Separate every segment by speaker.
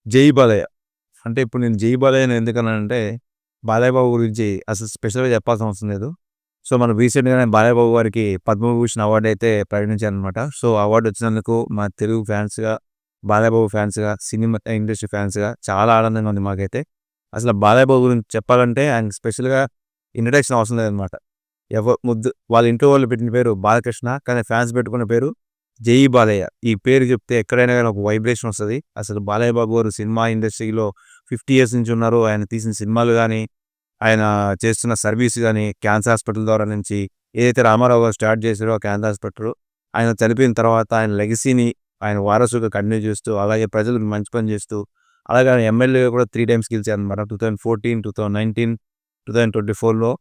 Speaker 1: జై బాలయ్య. అంటే ఇప్పుడు నేను జై బాలయ్యని ఎందుకన్నానంటే, బాలయ్య బాబు గురించి అసలు స్పెషల్‌గా చెప్పాల్సిన అవసరం లేదు. సో, మనం రీసెంట్‌గానే బాలయ్య బాబు గారికి పద్మభూషణ్ అవార్డ్ అయితే ప్రకటించారనమాట. సో, అవార్డ్ వచ్చినందుకు మా తెలుగు ఫ్యాన్స్‌గా, బాలయ్య బాబు ఫ్యాన్స్‌గా, సినిమా ఇండస్ట్రీ ఫ్యాన్స్‌గా చాలా ఆనందంగా ఉంది మాకైతే. అసలు బాలయ్య బాబు గురించి చెప్పాలంటే ఆయనకి స్పెషల్‌గా ఇంట్రడక్షన్ అవసరం లేదనమాట. ముద్దు వాళ్ళ ఇంట్లో వాళ్ళు పెట్టిన పేరు బాలకృష్ణ. కానీ ఫ్యాన్స్ పెట్టుకున్న పేరు జై బాలయ్య. ఈ పేరు చెప్తే ఎక్కడైనా గాని ఒక వైబ్రేషన్ వస్తది. అసలు బాలయ్య బాబు గారు సినిమా ఇండస్ట్రీలో 50 ఇయర్స్ నుంచి ఉన్నారు. ఆయన తీసిన సినిమాలు గాని, ఆయన చేస్తున్న సర్వీస్ గాని, క్యాన్సర్ హాస్పిటల్ ద్వారా నుంచి ఏదైతే రామారావు గారు స్టార్ట్ చేసారో ఆ క్యాన్సర్ హాస్పిటల్, ఆయన చనిపోయిన తర్వాత ఆయన లెగసీని ఆయన వారసుగా కంటిన్యూ చేస్తూ, అలాగే ప్రజలకు మంచి పని చేస్తూ, అలాగే ఆయన ఎమ్మెల్యేగా కూడా 3 టైమ్స్ గెలిచారనమాట. 2014, 2019, 2024లో.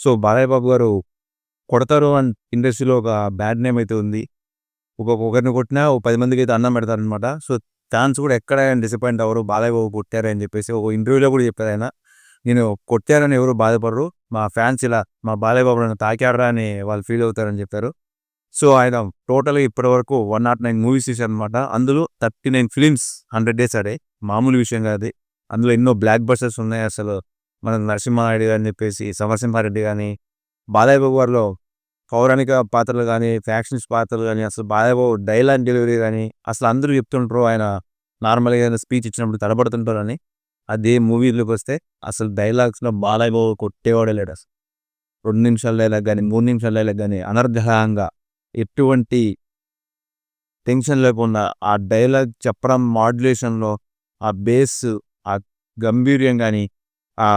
Speaker 1: సో, బాలయ్య బాబు గారు కొడతారు అండ్ ఇండస్ట్రీలో ఒక బ్యాడ్ నేమ్ అయితే ఉంది. ఒకరిని కొట్టినా ఓ 10 మందికైతే అన్నం పెడతారనమాట. సో, ఫ్యాన్స్ కూడా ఎక్కడ డిసప్పాయింట్ అవ్వరు. బాలయ్య బాబు కొట్టారు అని చెప్పేసి ఒక ఇంటర్వ్యూలో కూడా చెప్పారాయన. నేను కొట్టారని ఎవరు బాధపడరు. మా ఫ్యాన్స్ ఇలా మా బాలయ్య బాబు నన్ను తాకాడురా అని వాళ్ళు ఫీల్ అవుతారని చెప్పారు. సో, ఆయన టోటల్‌గా ఇప్పటివరకు 109 మూవీస్ తీశారనమాట. అందులో 39 ఫిల్మ్స్ 100 డేస్ ఆడాయి. మామూలు విషయం కాదు అది. అందులో ఎన్నో బ్లాక్ బస్టర్స్ ఉన్నాయి అసలు. మన నరసింహానాయుడు గారని చెప్పేసి, సమరసింహారెడ్డి గాని, బాలయ్య బాబు గారిలో పౌరాణిక పాత్రలు గాని, ఫ్యాక్షన్స్ పాత్రలు గాని, అసలు బాలయ్య బాబు డైలాగ్ డెలివరీ గాని, అసలు అందరూ చెప్తుంటారు ఆయన నార్మల్‌గా ఏదైనా స్పీచ్ ఇచ్చినప్పుడు తడబడుతుంటారని. అదే మూవీలోకొస్తే అసలు డైలాగ్స్‌లో బాలయ్య బాబు కొట్టేవాడే లేడసలు. 2 నిమిషాల డైలాగ్ గాని, 3 నిమిషాల డైలాగ్ గాని అనర్గళంగా ఎటువంటి టెన్షన్ లేకుండా ఆ డైలాగ్ చెప్పడం మాడ్యులేషన్‌లో, ఆ బేస్, ఆ గంభీర్యం గాని, ఆ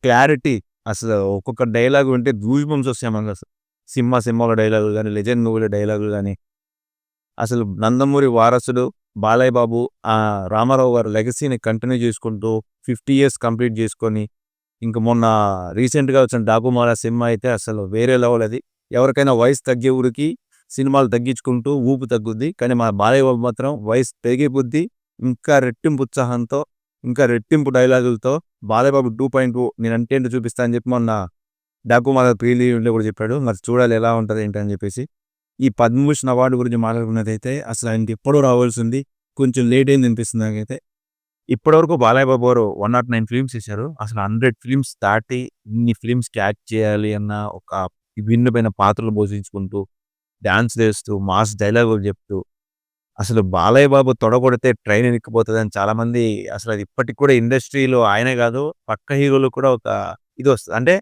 Speaker 1: క్లారిటీ అసలు ఒక్కొక్క డైలాగ్ వింటే గూస్ బంప్స్ వస్తాయి మనకసలు. 'సినిమాలో' డైలాగులు గాని, 'లెజెండ్' మూవీలో డైలాగులు గాని, అసలు 'నందమూరి వారసుడు' బాలయ్య బాబు రామారావు గారి లెగసీని కంటిన్యూ చేసుకుంటూ 50 ఇయర్స్ కంప్లీట్ చేసుకొని, ఇంక మొన్న రీసెంట్‌గా వచ్చిన 'డాకు మహారాజ్' సినిమా అయితే అసలు వేరే లెవెల్ అది. ఎవరికైనా వయసు తగ్గే ఊరికి సినిమాలు తగ్గించుకుంటూ ఊపు తగ్గుద్ది. కానీ మా బాలయ్య బాబు మాత్రం వయసు పెరిగే కొద్దీ ఇంకా రెట్టింపు ఉత్సాహంతో, ఇంకా రెట్టింపు డైలాగులతో బాలయ్య బాబు 2.0 నేనంటే ఏంటో చూపిస్తా అని చెప్పి మొన్న 'డాకు మహారాజ్' ప్రీ రిలీజ్‌లో కూడా చెప్పాడు. మరి చూడాలి ఎలా ఉంటది ఏంటి అని చెప్పేసి. ఈ పద్మభూషణ్ అవార్డు గురించి మాట్లాడుకున్నదైతే అసలు ఆయనకి ఎప్పుడో రావాల్సింది. కొంచెం లేట్ అయింది అనిపిస్తుంది నాకైతే. ఇప్పటివరకు బాలయ్య బాబు గారు 109 ఫిల్మ్స్ తీశారు. అసలు 100 ఫిల్మ్స్ దాటి ఇన్ని ఫిల్మ్స్‌కి యాక్ట్ చేయాలి అన్న ఒక విభిన్నమైన పాత్రలు పోషించుకుంటూ, డాన్స్ వేస్తూ, మాస్ డైలాగులు చెప్తూ, అసలు బాలయ్య బాబు తొడగొడితే ట్రైన్ ఎనిక్కిపోతదని చాలామంది అసలు అది ఇప్పటికి కూడా ఇండస్ట్రీలో ఆయనే కాదు పక్క హీరోలు కూడా ఒక ఇదొస్తది. అంటే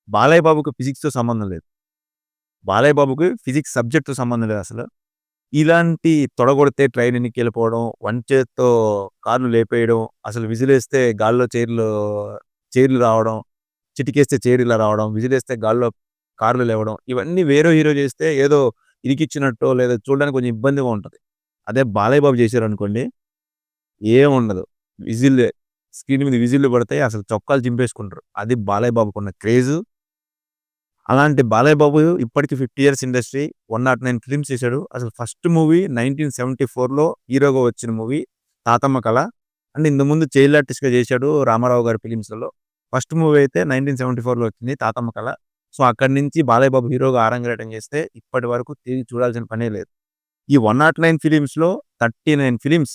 Speaker 1: బాలయ్య బాబుకి ఫిజిక్స్‌తో సంబంధం లేదు. బాలయ్య బాబుకి ఫిజిక్స్ సబ్జెక్ట్‌తో సంబంధం లేదసలు. ఇలాంటి తొడగొడితే ట్రైన్ ఎనక్కెళ్ళిపోవడం, వన్ చేత్తో కార్‌లు లేపేయడం, అసలు విజిలేస్తే గాల్లో చైర్లు రావడం, చిటికేస్తే చైర్ ఇలా రావడం, విజిలేస్తే గాల్లో కార్‌లు లేవడం, ఇవన్నీ వేరే హీరో చేస్తే ఏదో ఇరికిచ్చినట్టో లేదా చూడడానికి కొంచెం ఇబ్బందిగా ఉంటది. అదే బాలయ్య బాబు చేశారనుకోండి ఏముండదు. విజిల్లే. స్క్రీన్ మీద విజిల్లు పడతాయి. అసలు చొక్కాలు చింపేసుకుంటారు. అది బాలయ్య బాబుకున్న క్రేజు. అలాంటి బాలయ్య బాబు ఇప్పటికి 50 ఇయర్స్ ఇండస్ట్రీ 109 ఫిల్మ్స్ చేశాడు. అసలు ఫస్ట్ మూవీ 1974లో హీరోగా వచ్చిన మూవీ 'తాతమ్మ కళ'. అంటే ఇంతకుముందు చైల్డ్ ఆర్టిస్ట్‌గా చేశాడు రామారావు గారి ఫిల్మ్స్‌లలో. ఫస్ట్ మూవీ అయితే 1974లో వచ్చింది 'తాతమ్మ కళ'. సో, అక్కడి నుంచి బాలయ్య బాబు హీరోగా ఆరంగేటం చేస్తే ఇప్పటి వరకు తిరిగి చూడాల్సిన పనే లేదు. ఈ 109 ఫిల్మ్స్‌లో 39 ఫిల్మ్స్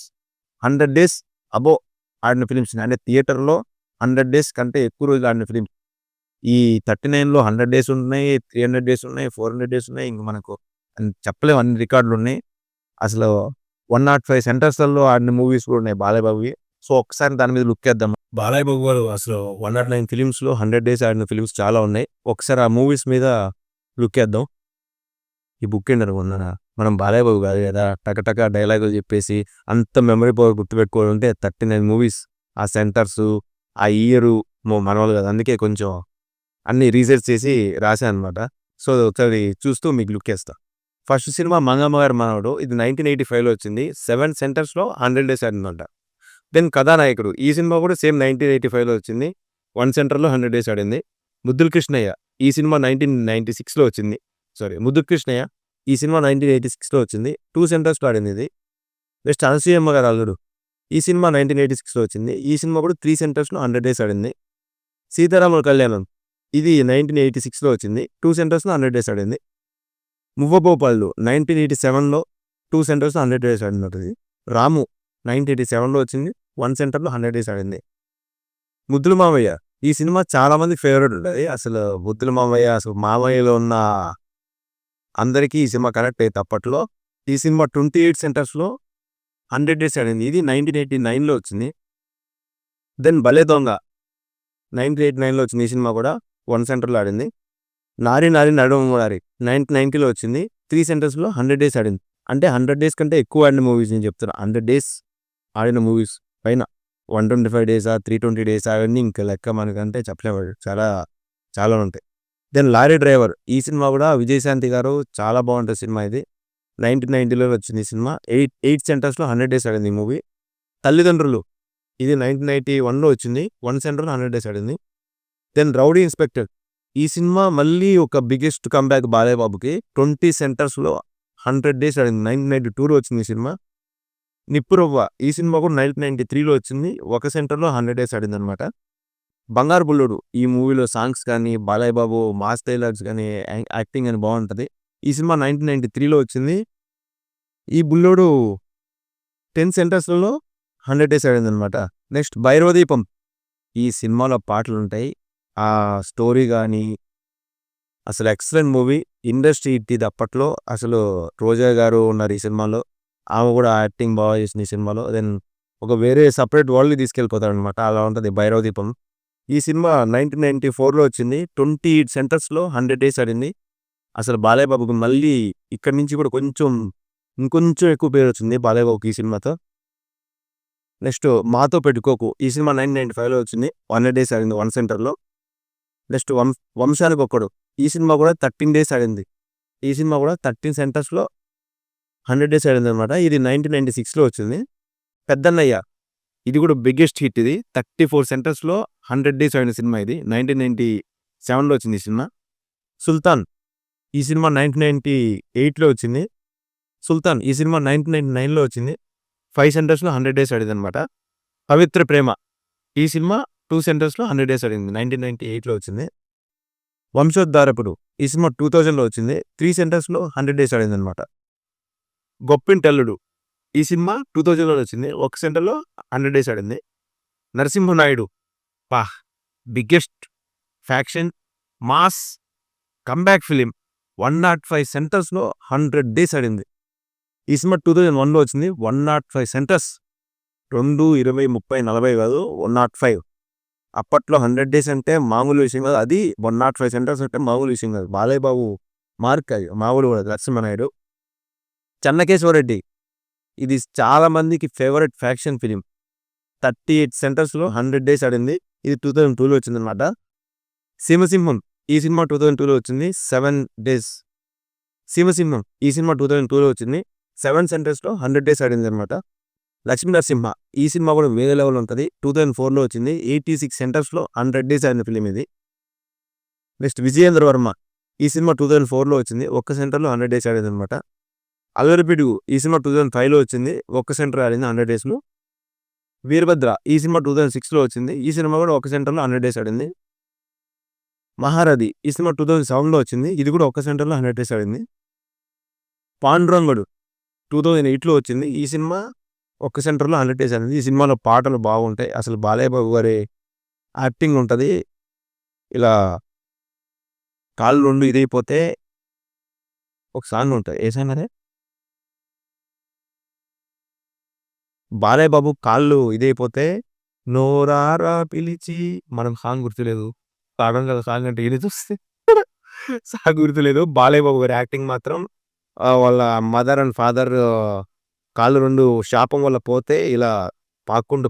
Speaker 1: 100 డేస్ అబోవ్ ఆడిన ఫిల్మ్స్ అంటే థియేటర్‌లో 100 డేస్ కంటే ఎక్కువ రోజులు ఆడిన ఫిల్మ్స్. ఈ 39లో 100 డేస్ ఉన్నాయి, 300 డేస్ ఉన్నాయి, 400 డేస్ ఉన్నాయి. ఇంక మనకు చెప్పలేం అన్ని రికార్డులున్నాయి. అసలు 105 సెంటర్స్‌లలో ఆడిన మూవీస్ కూడా ఉన్నాయి బాలయ్య బాబువి. సో, ఒక్కసారి దాని మీద లుక్కేద్దాం. బాలయ్య బాబు గారు అసలు 109 ఫిల్మ్స్‌లో 100 డేస్ ఆడిన ఫిల్మ్స్ చాలా ఉన్నాయి. ఒకసారి ఆ మూవీస్ మీద లుక్కేద్దాం. ఈ బుక్ ఏంటనుకున్నారా? మనం బాలయ్య బాబు కాదు కదా! టక డైలాగులు చెప్పేసి అంత మెమరీ పవర్ గుర్తుపెట్టుకోవాలంటే 39 మూవీస్. ఆ సెంటర్సు, ఆ ఇయరు మనోళ్ళు కాదు. అందుకే కొంచెం అన్నీ రీసెర్చ్ చేసి రాశాననమాట. సో, ఒకసారి చూస్తూ మీకు లుక్కేస్తా. ఫస్ట్ సినిమా 'మంగమ్మ గారి మనవడు' ఇది 1985లో వచ్చింది. 7 సెంటర్స్‌లో 100 డేస్ ఆడిందంట. దెన్ 'కథానాయకుడు' ఈ సినిమా కూడా సేమ్ 1985లో వచ్చింది. 1 సెంటర్‌లో 100 డేస్ ఆడింది. 'ముద్దుల కృష్ణయ్య' ఈ సినిమా 1996లో వచ్చింది. సారీ 'ముద్దుల కృష్ణయ్య' ఈ సినిమా 1986లో వచ్చింది. 2 సెంటర్స్‌లో ఆడిందిది. నెక్స్ట్ 'అనసూయమ్మ గారి అల్లుడు' ఈ సినిమా 1986లో వచ్చింది. ఈ సినిమా కూడా 3 సెంటర్స్‌లో 100 డేస్ ఆడింది. 'సీతారాముల కళ్యాణం' ఇది 1986లో వచ్చింది. 2 సెంటర్స్‌లో 100 డేస్ ఆడింది. 'మువ్వబోపళ్ళు' 1987లో 2 సెంటర్స్‌లో 100 డేస్ ఆడిందటది. 'రాము' 1987లో వచ్చింది. 1 సెంటర్‌లో 100 డేస్ ఆడింది. 'ముద్దుల మామయ్య' ఈ సినిమా చాలా మంది ఫేవరెట్ ఉంటది. అసలు 'ముద్దుల మామయ్య' అసలు మామయ్యలో ఉన్న అందరికీ ఈ సినిమా కనెక్ట్ అయ్యేది అప్పట్లో. ఈ సినిమా 28 సెంటర్స్‌లో 100 డేస్ ఆడింది. ఇది 1989లో వచ్చింది. దెన్ 'భలే దొంగ' 1989లో వచ్చింది. ఈ సినిమా కూడా 1 సెంటర్‌లో ఆడింది. 'నారి నారి నడుమ మురారి' 1990లో వచ్చింది. 3 సెంటర్స్‌లో 100 డేస్ ఆడింది. అంటే 100 డేస్ కంటే ఎక్కువ ఆడిన మూవీస్ నేను చెప్తున్నా. 100 డేస్ ఆడిన మూవీస్ పైన 125 డేసా, 320 డేసా అవన్నీ ఇంకా లెక్క మనకంటే చెప్పలేము. చాలా చాలా ఉంటాయి. దెన్ 'లారీ డ్రైవర్' ఈ సినిమా కూడా విజయశాంతి గారు చాలా బాగుంటుంది సినిమా ఇది. 1990లో వచ్చింది ఈ సినిమా. 8 సెంటర్స్‌లో 100 డేస్ ఆడింది ఈ మూవీ. 'తల్లిదండ్రులు' ఇది 1991లో వచ్చింది. 1 సెంటర్‌లో 100 డేస్ ఆడింది. దెన్ 'రౌడీ ఇన్స్‌పెక్టర్' ఈ సినిమా మళ్ళీ ఒక బిగ్గెస్ట్ కంబ్యాక్ బాలయ్య బాబుకి. 20 సెంటర్స్‌లో 100 డేస్ ఆడింది. 1992లో వచ్చింది ఈ సినిమా. 'నిప్పురవ్వ' ఈ సినిమా కూడా 1993లో వచ్చింది. ఒక సెంటర్‌లో 100 డేస్ ఆడిందనమాట. 'బంగారు బుల్లోడు' ఈ మూవీలో సాంగ్స్ కానీ, బాలయ్య బాబు మాస్ డైలాగ్స్ కానీ, యాక్టింగ్ గాని బాగుంటది. ఈ సినిమా 1993లో వచ్చింది. ఈ బుల్లోడు 10 సెంటర్స్‌లలో 100 డేస్ ఆడిందనమాట. నెక్స్ట్ 'భైరవదీపం' ఈ సినిమాలో పాటలుంటాయి. ఆ స్టోరీ గానీ, అసలు ఎక్సలెంట్ మూవీ. ఇండస్ట్రీ హిట్ ఇది అప్పట్లో. అసలు రోజా గారు ఉన్నారు ఈ సినిమాలో. ఆమె కూడా యాక్టింగ్ బాగా చేసింది ఈ సినిమాలో. దెన్ ఒక వేరే సెపరేట్ వరల్డ్‌కి తీసుకెళ్ళిపోతాడనమాట. అలా ఉంటది 'భైరవదీపం'. ఈ సినిమా 1994లో వచ్చింది. 28 సెంటర్స్‌లో 100 డేస్ ఆడింది. అసలు బాలయ్య బాబుకి మళ్ళీ ఇక్కడి నుంచి కూడా ఇంకొంచెం ఎక్కువ పేరొచ్చింది బాలయ్య బాబుకి ఈ సినిమాతో. నెక్స్ట్ 'మాతో పెట్టుకోకు' ఈ సినిమా 1995లో వచ్చింది. 100 డేస్ ఆడింది 1 సెంటర్‌లో. నెక్స్ట్ 'వంశానికొక్కడు' ఈ సినిమా కూడా 13 డేస్ ఆడింది. ఈ సినిమా కూడా 13 సెంటర్స్‌లో 100 డేస్ ఆడిందనమాట. ఇది 1996లో వచ్చింది. 'పెద్దన్నయ్య' ఇది కూడా బిగ్గెస్ట్ హిట్ ఇది. 34 సెంటర్స్‌లో 100 డేస్ ఆడిన సినిమా ఇది. 1997లో వచ్చింది ఈ సినిమా. 'సుల్తాన్' ఈ సినిమా 1998లో వచ్చింది. 'సుల్తాన్' ఈ సినిమా 1999లో వచ్చింది. 5 సెంటర్స్‌లో 100 డేస్ ఆడిందనమాట. 'పవిత్ర ప్రేమ' ఈ సినిమా 2 సెంటర్స్‌లో 100 డేస్ ఆడింది. 1998లో వచ్చింది. 'వంశోద్ధారకుడు' ఈ సినిమా 2000లో వచ్చింది. 3 సెంటర్స్‌లో 100 డేస్ ఆడిందనమాట. 'గొప్పింటల్లుడు' ఈ సినిమా 2000లో వచ్చింది. ఒక సెంటర్‌లో 100 డేస్ ఆడింది. 'Narasimha Naidu' biggest faction, mass, comeback film 105 సెంటర్స్‌లో 100 డేస్ ఆడింది. ఈ సినిమా 2001లో వచ్చింది. 105 సెంటర్స్ 2, 20, 30, 40 కాదు 105. అప్పట్లో 100 డేస్ అంటే మామూలు విషయం కాదు. అది 105 సెంటర్స్ అంటే మామూలు విషయం కాదు. బాలయ్య బాబు మార్క్ అది మామూలు కాదు. 'నరసింహనాయుడు'. 'చెన్నకేశవరెడ్డి' ఇది చాలా మందికి ఫేవరెట్ ఫ్యాక్షన్ ఫిలిం. 38 సెంటర్స్‌లో 100 డేస్ ఆడింది. ఇది 2002లో వచ్చిందనమాట. 'సీమసింహం' ఈ సినిమా 2002లో వచ్చింది. 7 డేస్. 'సీమసింహం' ఈ సినిమా 2002లో వచ్చింది. 7 సెంటర్స్‌లో 100 డేస్ ఆడిందనమాట. 'లక్ష్మీ నరసింహ' ఈ సినిమా కూడా వేరే లెవెల్ ఉంటది. 2004లో వచ్చింది. 86 సెంటర్స్‌లో 100 డేస్ ఆడిన ఫిలిం ఇది. నెక్స్ట్ 'విజయేంద్ర వర్మ' ఈ సినిమా 2004లో వచ్చింది. ఒక్క సెంటర్‌లో 100 డేస్ ఆడిందనమాట. 'అల్లరి పిడుగు' ఈ సినిమా 2005లో వచ్చింది. ఒక్క సెంటర్ ఆడింది 100 డేస్‌లో. 'వీరభద్ర' ఈ సినిమా 2006లో వచ్చింది. ఈ సినిమా కూడా ఒక సెంటర్‌లో 100 డేస్ ఆడింది. 'మహారథి' ఈ సినిమా 2007లో వచ్చింది. ఇది కూడా ఒక్క సెంటర్‌లో 100 డేస్ ఆడింది. 'పాండురంగడు' 2008లో వచ్చింది. ఈ సినిమా ఒక్క సెంటర్‌లో 100 డేస్ ఆడింది. ఈ సినిమాలో పాటలు బాగుంటాయి. అసలు బాలయ్య బాబు గారి యాక్టింగ్ ఉంటది. ఇలా కాళ్ళు 2 ఇదైపోతే ఒక సాంగ్ ఉంటది. ఏ సాంగ్ అది? బాలయ్య బాబు కాళ్ళు ఇదైపోతే నోరారా పిలిచి మనకు సాంగ్ గుర్తులేదు. పాడడం కదా సాంగ్ అంటే ఇది చూస్తే సాంగ్ గుర్తులేదు. బాలయ్య బాబు గారి యాక్టింగ్ మాత్రం వాళ్ళ మదర్ అండ్ ఫాదర్ కాళ్ళు 2 శాపం వల్ల పోతే ఇలా పాక్కుంటూ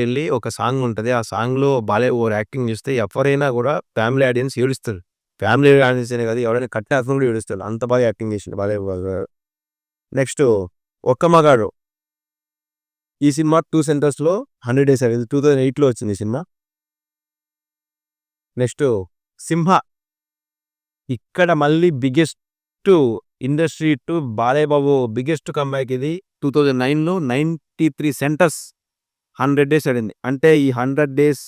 Speaker 1: ఎళ్లి ఒక సాంగ్ ఉంటది. ఆ సాంగ్‌లో బాలయ్య బాబు యాక్టింగ్ చూస్తే ఎవరైనా కూడా ఫ్యామిలీ ఆడియన్స్ ఏడుస్తారు. ఫ్యామిలీ ఆడియన్స్ అనే కాదు ఎవరైనా కట్టేసిన కూడా ఏడుస్తారు. అంత బాగా యాక్టింగ్ చేసిండు బాలయ్య బాబు గారు. నెక్స్ట్ 'ఒక్క మగాడు' ఈ సినిమా 2 సెంటర్స్‌లో 100 డేస్ ఆడింది. 2008లో వచ్చింది ఈ సినిమా. నెక్స్ట్ 'సింహ' ఇక్కడ మళ్ళీ biggest industry hit Balayya Babu biggest comeback ఇది. 2009లో 93 సెంటర్స్ 100 డేస్ ఆడింది. అంటే ఈ 100 డేస్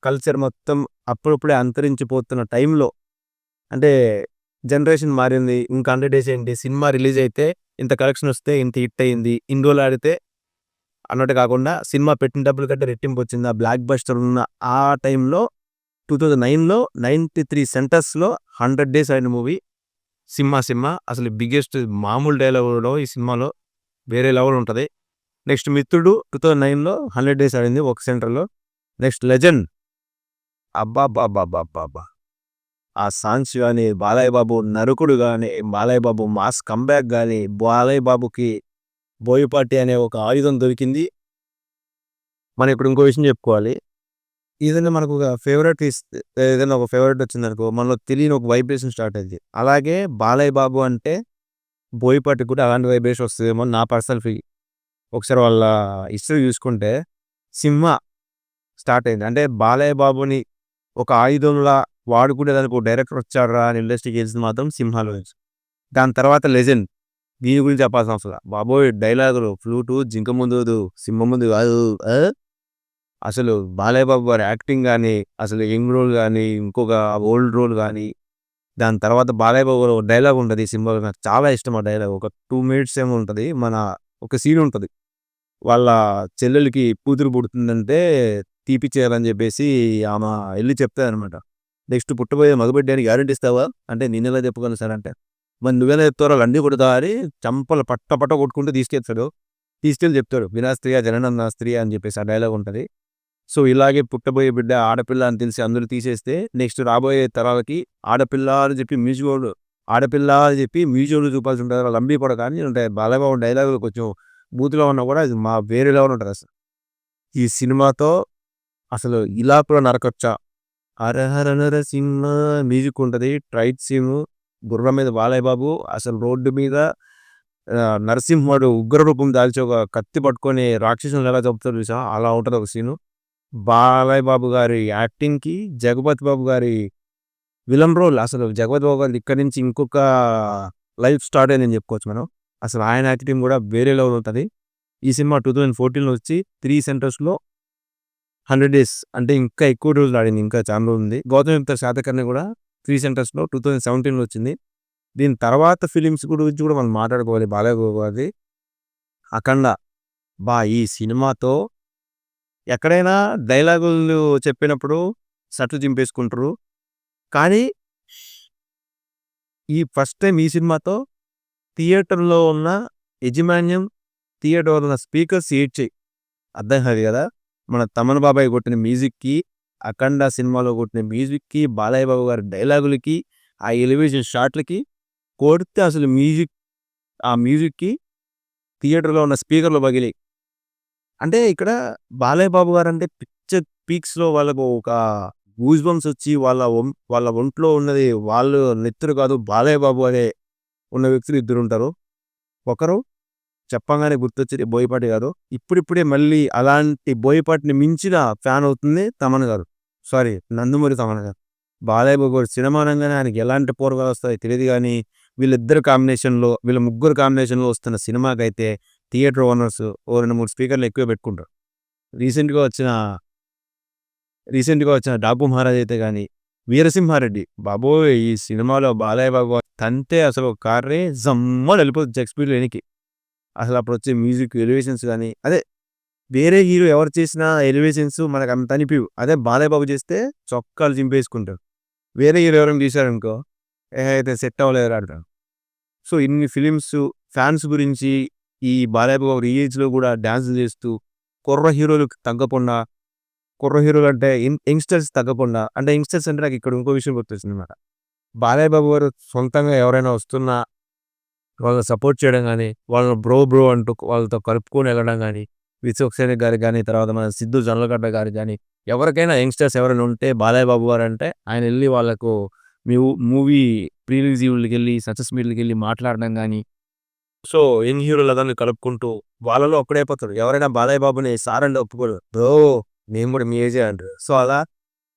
Speaker 1: కల్చర్ మొత్తం అప్పుడప్పుడే అంతరించిపోతున్న టైంలో అంటే జనరేషన్ మారింది. ఇంకా 100 డేస్ ఏంటి సినిమా రిలీజ్ అయితే ఇంత కలెక్షన్ వస్తే ఇంత హిట్ అయింది. ఇన్ని రోజులు ఆడితే అన్నట్టు కాకుండా సినిమా పెట్టిన డబ్బుల కంటే రెట్టింపు వచ్చింది. ఆ బ్లాక్ బస్టర్ ఉన్న ఆ టైంలో 2009లో 93 సెంటర్స్‌లో 100 డేస్ ఆడిన మూవీ 'సింహ' అసలు బిగ్గెస్ట్ మామూలు డైలాగ్ ఉండవు ఈ సినిమాలో. వేరే లెవెల్ ఉంటది. నెక్స్ట్ 'మిత్రుడు' 2009లో 100 డేస్ ఆడింది ఒక సెంటర్‌లో. నెక్స్ట్ 'లెజెండ్' అబ్బబ్బబ్బబ్బబ్బబ్బా! ఆ సాంగ్స్ గాని, బాలయ్య బాబు నరుకుడు గాని, బాలయ్య బాబు మాస్ కమ్‌బ్యాక్ గాని, బాలయ్య బాబుకి బోయపాటి అనే ఒక ఆయుధం దొరికింది. మనం ఇప్పుడు ఇంకో విషయం చెప్పుకోవాలి. ఏదైనా మనకు ఒక ఫేవరెట్ ఏదైనా ఒక ఫేవరెట్ వచ్చిందనుకో, మనలో తెలియని ఒక వైబ్రేషన్ స్టార్ట్ అయిద్ది. అలాగే బాలయ్య బాబు అంటే బోయపాటికి కూడా అలాంటి వైబ్రేషన్ వస్తదేమో అని నా పర్సనల్ ఫీల్. ఒకసారి వాళ్ళ హిస్టరీ చూసుకుంటే 'సింహ' స్టార్ట్ అయింది. అంటే బాలయ్య బాబుని ఒక ఆయుధంలా వాడుకునేదానికి ఒక డైరెక్టర్ వచ్చాడురా అని ఇండస్ట్రీకి తెలిసింది మాత్రం 'సింహా'లో నుంచి. దాని తర్వాత 'లెజెండ్' దీని గురించి చెప్పాల్సిన అవసరం లా. బాబోయ్! డైలాగులు, ఫ్లూటు, జింక ముందు ఊదు, సింహం ముందు కాదు. అసలు బాలయ్య బాబు గారి యాక్టింగ్ గాని, అసలు యంగ్ రోల్ గాని, ఇంకొక ఓల్డ్ రోల్ గాని, దాని తర్వాత బాలయ్య బాబు గారు ఒక డైలాగ్ ఉంటది ఈ సినిమాలో. నాకు చాలా ఇష్టం ఆ డైలాగ్. ఒక 2 మినిట్స్ ఏమో ఉంటది. ఒక సీన్ ఉంటది. వాళ్ళ చెల్లెలికి కూతురు పుడుతుందంటే తీపిచ్చేయాలని చెప్పేసి ఆమె ఎళ్లి చెప్తాదనమాట. నెక్స్ట్ పుట్టబోయే మగబిడ్డ గ్యారంటీ ఇస్తావా? అంటే నేనెలా చెప్పగలను సార్ అంటే, మరి నువ్వెలా చెప్తావురా లండీ కొడతావా అని చంపలు పట్ట పట్ట కొట్టుకుంటూ తీసుకెళ్తాడు. తీసుకెళ్ళి చెప్తాడు. వినాస్త్రియ జననం నాస్త్రియ అని చెప్పేసి ఆ డైలాగ్ ఉంటది. సో, ఇలాగే పుట్టబోయే బిడ్డ ఆడపిల్ల అని తెలిసి అందరూ తీసేస్తే నెక్స్ట్ రాబోయే తరాలకి ఆడపిల్ల అని చెప్పి మ్యూజికోడు ఆడపిల్ల అని చెప్పి మ్యూజియంలో చూపాల్సి ఉంటది. వాళ్ళు లంబీ కొడక అని ఉంటాయి. బాలయ్యబాబు డైలాగులు కొంచెం బూతులో ఉన్నా కూడా అది వేరే లెవెల్ ఉంటదసలు. ఈ సినిమాతో అసలు ఇలా కూడా నరకొచ్చా? 'హరహర నరసింహ' మ్యూజిక్ ఉంటది. ట్రైట్ సీను, గుర్రం మీద బాలయ్య బాబు అసలు రోడ్డు మీద నరసింహుడు ఉగ్ర రూపం దాల్చి ఒక కత్తి పట్టుకొని రాక్షసుల్ని ఎలా చంపుతాడో చూసావా? అలా ఉంటది ఒక సీను. బాలయ్య బాబు గారి యాక్టింగ్‌కి, జగపతి బాబు గారి విలన్ రోల్ అసలు జగపతి బాబు గారిది ఇక్కడి నుంచి ఇంకొక లైఫ్ స్టార్ట్ అయిందని చెప్పుకోవచ్చు మనం. అసలు ఆయన యాక్టింగ్ కూడా వేరే లెవెల్ ఉంటది. ఈ సినిమా 2014లో వచ్చి 3 సెంటర్స్‌లో 100 డేస్ అంటే ఇంకా ఎక్కువ రోజులు ఆడింది. ఇంకా చాలా రోజులు ఉంది. 'గౌతమిపుత్ర శాతకర్ణి' కూడా 3 సెంటర్స్‌లో 2017లో వచ్చింది. దీని తర్వాత ఫిలిమ్స్ గురించి కూడా మనం మాట్లాడుకోవాలి. బాలయ్య బాబు గారిది 'అఖండ' ఈ సినిమాతో ఎక్కడైనా డైలాగులు చెప్పినప్పుడు షర్టులు చింపేసుకుంటారు. కానీ ఫస్ట్ టైమ్ ఈ సినిమాతో థియేటర్‌లో ఉన్న యజమాన్యం, థియేటర్‌లో ఉన్న స్పీకర్స్ ఏడ్చాయి. అర్థం కాదు కదా! మన తమన్ బాబాయ్ కొట్టిన మ్యూజిక్‌కి, 'అఖండ' సినిమాలో కొట్టిన మ్యూజిక్‌కి, బాలయ్య బాబు గారి డైలాగులకి, ఆ ఎలివేషన్ షాట్‌లకి కొడితే అసలు ఆ మ్యూజిక్‌కి థియేటర్‌లో ఉన్న స్పీకర్‌లు పగిలాయి. అంటే ఇక్కడ బాలయ్య బాబు గారంటే పిక్చర్ పీక్స్‌లో వాళ్ళకు ఒక గూస్ బంప్స్ వచ్చి వాళ్ళ ఒంట్లో ఉన్నది వాళ్ళు నెత్తురు కాదు బాలయ్య బాబు అనే ఉన్న వ్యక్తులు ఇద్దరుంటారు. ఒకరు చెప్పంగానే గుర్తొచ్చేది బోయపాటి గారు. ఇప్పుడిప్పుడే మళ్ళీ అలాంటి బోయపాటిని మించిన ఫ్యాన్ అవుతుంది తమన్ గారు. సారీ నందమూరి తమన్ గారు. బాలయ్య బాబు గారు సినిమా అనంగానే ఆయనకి ఎలాంటి పోరగాలు వస్తాయో తెలీదు గానీ, వీళ్ళ ముగ్గురు కాంబినేషన్‌లో వస్తున్న సినిమాకైతే థియేటర్ ఓనర్స్ ఓ 2, 3 స్పీకర్‌లు ఎక్కువే పెట్టుకుంటారు. రీసెంట్‌గా వచ్చిన రీసెంట్‌గా వచ్చిన 'డాకు మహారాజ్' అయితే గాని, 'వీరసింహారెడ్డి' బాబోయ్! ఈ సినిమాలో బాలయ్య బాబు తంతే అసలు కార్‌ని జమ్మని వెళ్ళిపోద్ది జెట్ స్పీడ్‌లో ఎనక్కి. అసలప్పుడొచ్చే మ్యూజిక్ ఎలివేషన్స్ గాని, అదే వేరే హీరో ఎవరు చేసినా ఎలివేషన్స్ మనకంత అనిపియవు. అదే బాలయ్య బాబు చేస్తే చొక్కాలు చింపేసుకుంటారు. వేరే హీరో ఎవరైనా తీశారనుకో, ఇది సెట్ అవ్వలేదురా అంటారు. సో, ఇన్ని ఫిలిమ్స్ ఫ్యాన్స్ గురించి ఈ బాలయ్య బాబు ఈ ఏజ్‌లో కూడా డాన్సులు చేస్తూ, కుర్ర హీరోలకు తగ్గకుండా కుర్ర హీరోలంటే యంగ్‌స్టర్స్ తగ్గకుండా అంటే యంగ్‌స్టర్స్ అంటే నాకిక్కడ ఇంకో విషయం గుర్తొచ్చిందనమాట. బాలయ్య బాబు గారు సొంతంగా ఎవరైనా వస్తున్నా వాళ్ళని సపోర్ట్ చేయడం గాని, వాళ్ళని బ్రో అంటూ వాళ్ళతో కలుపుకొని ఎళ్ళడం గాని, విశ్వక్ సేన్ గారికి గాని, తర్వాత మన సిద్ధు జొన్నలగడ్డ గారికి గాని, ఎవరికైనా యంగ్‌స్టర్స్ ఎవరైనా ఉంటే బాలయ్య బాబు గారంటే ఆయనెళ్లి వాళ్ళకు మూవీ ప్రీ రిలీజ్ ఈవెంట్‌లకెళ్ళి, సక్సెస్ మీట్‌లకెళ్ళి మాట్లాడడం గాని, సో, యంగ్ హీరోలందరిని కలుపుకుంటూ వాళ్ళలో ఒక్కడైపోతాడు. ఎవరైనా బాలయ్య బాబుని సార్ అంటే ఒప్పుకోడు. బ్రో నేను కూడా మీ ఏజే అంటాడు. సో, అలా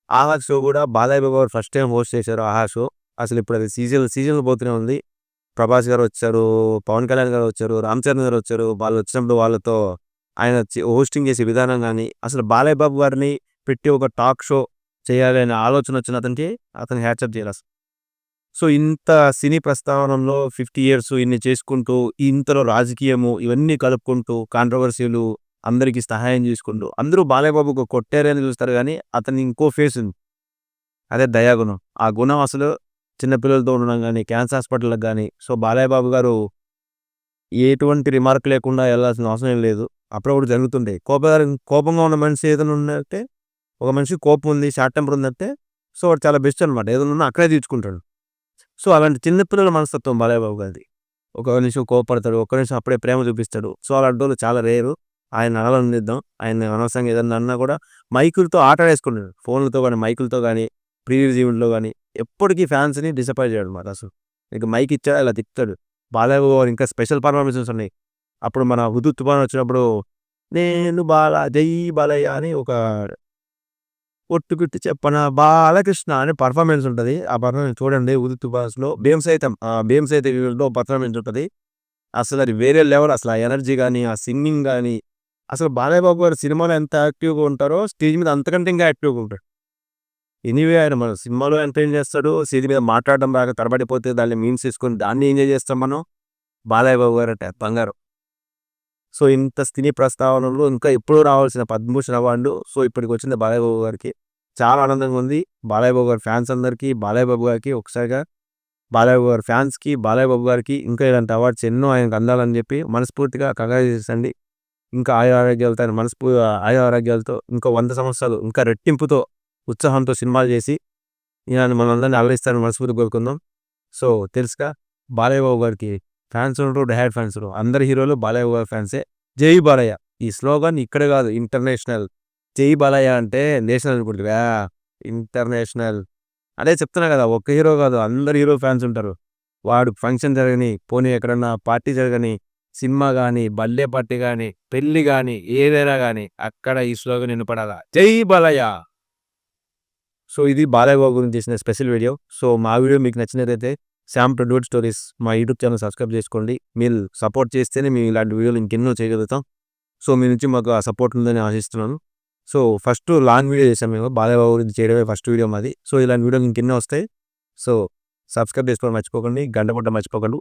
Speaker 1: 'ఆహా' షో కూడా బాలయ్య బాబు గారు ఫస్ట్ టైమ్ హోస్ట్ చేశారు 'ఆహా' షో. అసలిప్పుడు అది సీజన్‌లు పోతూనే ఉంది. ప్రభాస్ గారు వచ్చారు, పవన్ కళ్యాణ్ గారు వచ్చారు, రామ్ చరణ్ గారు వచ్చారు. వాళ్ళు వచ్చినప్పుడు వాళ్ళతో ఆయన హోస్టింగ్ చేసే విధానం గాని, అసలు బాలయ్య బాబు గారిని పెట్టి ఒక టాక్ షో చేయాలి అనే ఆలోచన వచ్చిన అతనికి హ్యాట్సాప్ చేయాలసలు. సో, ఇంత సినీ ప్రస్థానంలో 50 ఇయర్స్ ఇన్ని చేసుకుంటూ, ఇంతలో రాజకీయము ఇవన్నీ కలుపుకుంటూ కాంట్రోవర్సీలు అందరికి సహాయం చేసుకుంటూ అందరూ బాలయ్య బాబుకు కొట్టారని చూస్తారు కానీ అతని ఇంకో ఫేస్ ఉంది. అదే దయాగుణం. ఆ గుణం అసలు చిన్న పిల్లలతో ఉండడం గానీ, క్యాన్సర్ హాస్పిటల్‌కి గానీ, సో బాలయ్య బాబు గారు ఎటువంటి రిమార్క్ లేకుండా ఎళ్ళాల్సిన అవసరం ఏం లేదు. అప్పుడప్పుడు జరుగుతుంటాయి. కోపంగా ఉన్న మనిషి ఏదైనా ఉన్నట్టే ఒక మనిషికి కోపం ఉంది, షార్ట్ టెంపర్ ఉందంటే సో వాడు చాలా బెస్ట్ అనమాట. ఏదైనా ఉన్నా అక్కడే తీర్చుకుంటాడు. సో అలాంటి చిన్న పిల్లల మనస్తత్వం బాలయ్య బాబు గారిది. ఒక నిమిషం కోపపడతాడు, ఒక్క నిమిషం అప్పుడే ప్రేమ చూపిస్తాడు. సో అలాంటోళ్ళు చాలా రేరు. ఆయన్ని అనాలనిద్దాం. ఆయన్ని అనవసరంగా ఏదన్నా అన్నా కూడా మైకులతో ఆటాడేసుకున్నాడు. ఫోన్లతో గానీ, మైకులతో గానీ, ప్రీ రిలీజ్ ఈవెంట్‌లో గానీ ఎప్పటికీ ఫ్యాన్స్‌ని డిసప్పాయింట్ చేయడనమాట అసలు. ఇక మైక్ ఇచ్చాడా ఇలా తిప్పుతాడు. బాలయ్య బాబు గారు ఇంకా స్పెషల్ పర్ఫార్మెన్సెస్ ఉన్నాయి. అప్పుడు మన 'హుదూద్ తుఫాన్' వచ్చినప్పుడు నేను జై బాలయ్య అని ఒక ఒట్టుకుట్టి చెప్పనా బాలకృష్ణ అనే పర్ఫార్మెన్స్ ఉంటది. ఆ పర్ఫార్మెన్స్ చూడండి 'హుదూద్ తుఫాన్స్‌లో' భీమ్ సైతం ఈవెంట్‌లో పర్ఫార్మెన్స్ ఉంటది. అసలది వేరే లెవెల్ అసలు ఆ ఎనర్జీ గాని, ఆ సింగింగ్ గాని, అసలు బాలయ్య బాబు గారు సినిమాలో ఎంత యాక్టివ్‌గా ఉంటారో స్టేజ్ మీద అంతకంటే ఇంకా యాక్టివ్‌గా ఉంటాడు. ఎనీవే ఆయన మన సినిమాలో ఎంటర్‌టైన్ చేస్తాడు. స్టేజ్ మీద మాట్లాడడం బాగా తడబడిపోతే దాన్ని మీమ్స్ చేసుకొని దాన్ని ఎంజాయ్ చేస్తాం మనం. బాలయ్య బాబు గారంటే బంగారం. సో ఇంత సినీ ప్రస్తావనలో ఇంకా ఎప్పుడో రావాల్సిన పద్మభూషణ్ అవార్డు సో ఇప్పటికొచ్చింది బాలయ్య బాబు గారికి. చాలా ఆనందంగా ఉంది. బాలయ్య బాబు గారి ఫ్యాన్స్ అందరికీ, బాలయ్య బాబు గారికి ఒకసారిగా బాలయ్య బాబు గారి ఫ్యాన్స్‌కి, బాలయ్య బాబు గారికి ఇంకా ఇలాంటి అవార్డ్స్ ఎన్నో ఆయనకు అందాలని చెప్పి మనస్ఫూర్తిగా కంగ్రాచ్యులేషన్స్ అండి. ఇంకా ఆయురారోగ్యాలతో ఆయన ఆయురారోగ్యాలతో ఇంకో 100 సంవత్సరాలు ఇంకా రెట్టింపుతో, ఉత్సాహంతో సినిమాలు చేసి ఈయన మనందరిని అలరిస్తారని మనస్ఫూర్తిగా కోరుకుందాం. సో తెలుసుగా బాలయ్య బాబు గారికి ఫ్యాన్స్ ఉండరు, డై హార్డ్ ఫ్యాన్స్ ఉండరు. అందరి హీరోలు బాలయ్య బాబు గారి ఫ్యాన్సే. జై బాలయ్య! ఈ స్లోగన్ ఇక్కడ కాదు ఇంటర్నేషనల్. జై బాలయ్య అంటే నేషనల్ అనుకుంటివా? ఇంటర్నేషనల్. అదే చెప్తున్నా కదా! ఒక్క హీరో కాదు అందరు హీరో ఫ్యాన్స్ ఉంటారు. వాడు ఫంక్షన్ జరగని, పోనీ ఎక్కడన్నా పార్టీ జరగని, సినిమా గాని, బర్త్‌డే పార్టీ గాని, పెళ్లి గాని, ఏదైనా గాని అక్కడ ఈ స్లోగన్ వినపడాలా. జై బాలయ్య! సో ఇది బాలయ్య బాబు గురించి చేసిన స్పెషల్ వీడియో. సో మా వీడియో మీకు నచ్చినట్లయితే శ్యామ్ ప్రొడ్యూడ్ స్టోరీస్ మా యూట్యూబ్ ఛానల్ సబ్స్క్రైబ్ చేసుకోండి. మీరు సపోర్ట్ చేస్తేనే మేము ఇలాంటి వీడియోలు ఇంకెన్నో చేయగలుగుతాం. సో మీ నుంచి మాకు ఆ సపోర్ట్ ఉందని ఆశిస్తున్నాను. సో ఫస్ట్ లాంగ్ వీడియో చేసాం మేము. బాలయ్య బాబు గురించి చేయడమే ఫస్ట్ వీడియో మాది. సో ఇలాంటి వీడియోలు ఇంకెన్నో వస్తాయి. సో సబ్స్క్రైబ్ చేసుకోవడం మర్చిపోకండి. గంట కొట్టడం మర్చిపోకండి.